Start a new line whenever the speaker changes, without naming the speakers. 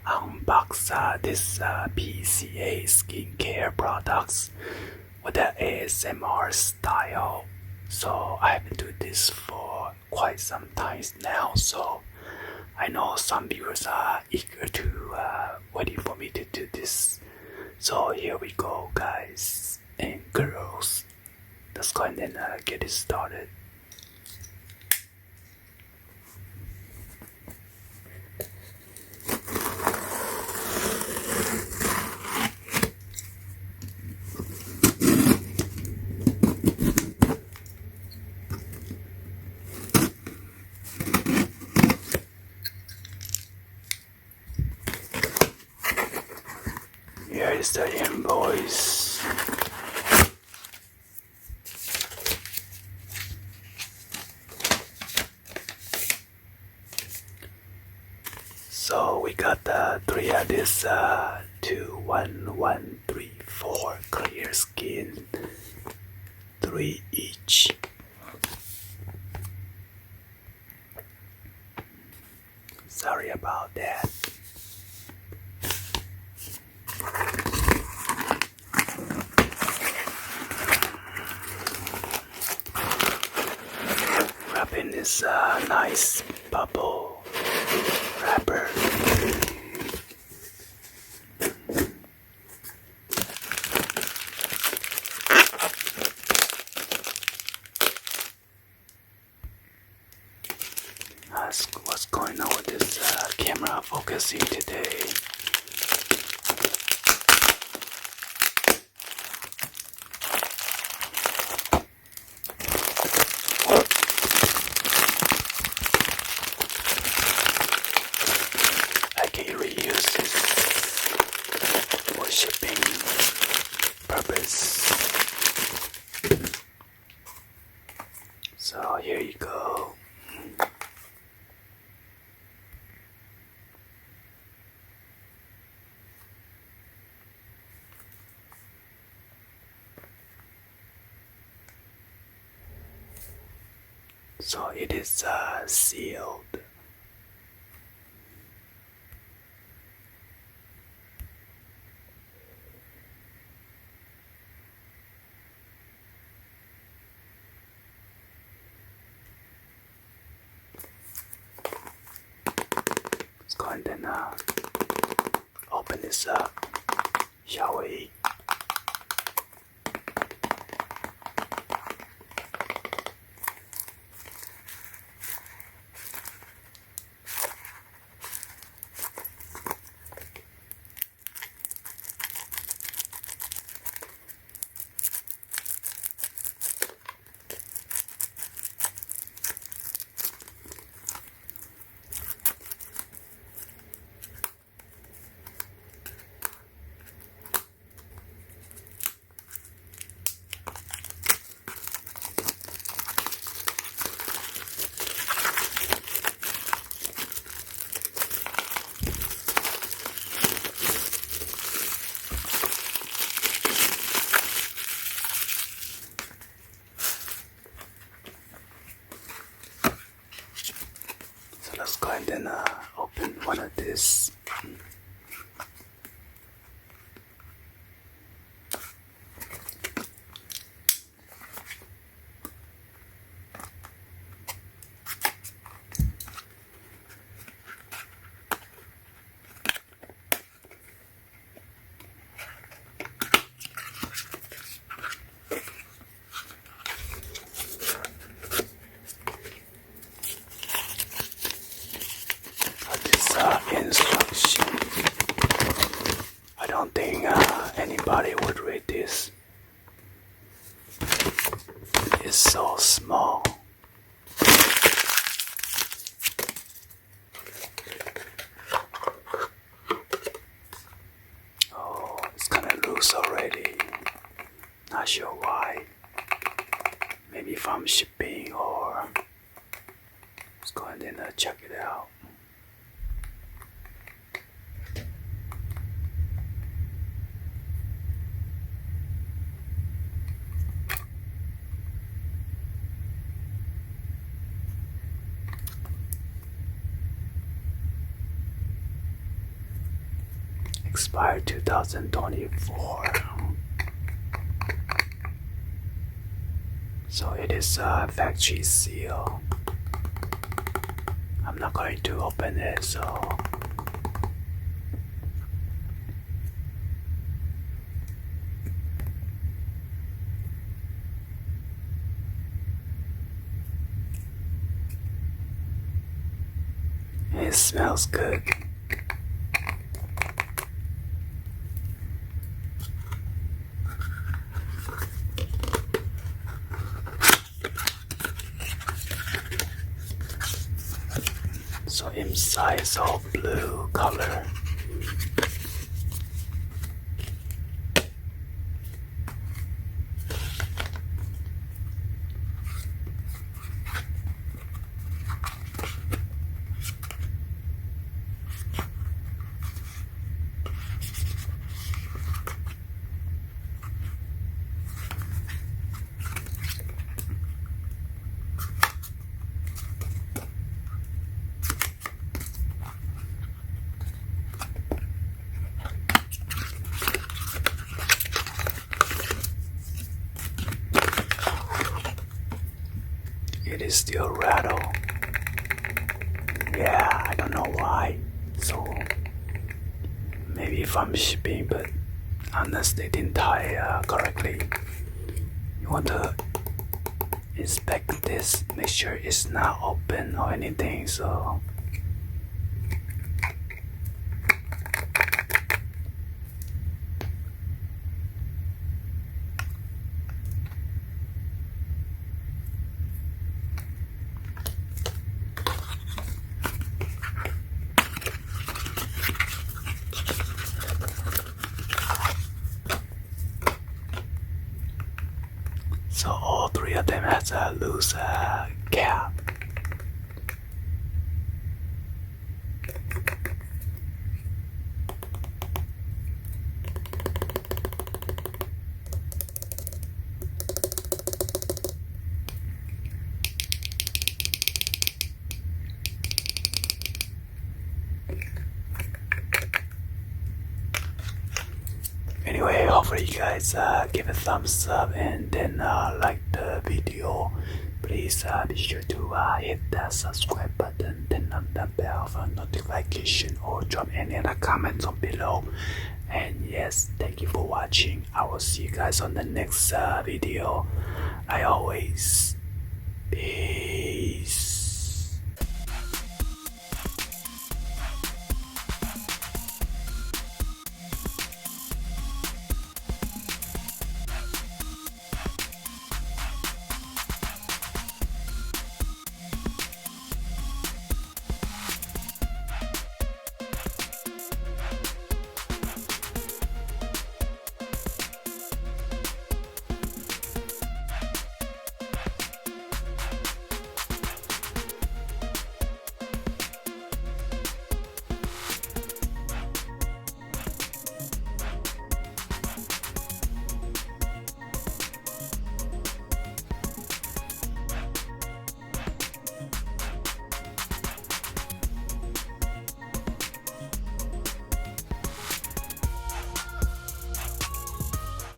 unbox this PCA skincare products with the ASMR style. So I have been doing this for quite some time now, so I know some viewers are eager to waiting for me to do this. So here we go, guys and girls. Let's go ahead and get it started. Here is the invoice. So we got three of this 2-1-1-3-4 clear skin, 3 each. Sorry about that. Wrapping this nice bubble wrapper. What's going on with this camera focusing today? I can reuse this for shipping purpose. So here you go. So it is sealed. Let's go ahead and open this up, shall we? Let's go ahead and open one of these. Instruction. I don't think anybody would read this. It's so small. Oh, it's kind of loose already. Not sure why. Maybe from shipping or. Let's go ahead and check it out. expired 2024. So it is a factory seal. I'm not going to open it, so it smells good. So inside is all blue color. It is still rattle. Yeah, I don't know why. So maybe from shipping, but unless they didn't tie correctly. You want to inspect this, make sure it's not open or anything. So all three of them has a loose cap. Anyway, hopefully you guys give a thumbs up and then like the video. Please be sure to hit that subscribe button, turn on the bell for notification, or drop any other comments on below. And yes, thank you for watching. I will see you guys on the next video. Like always, peace.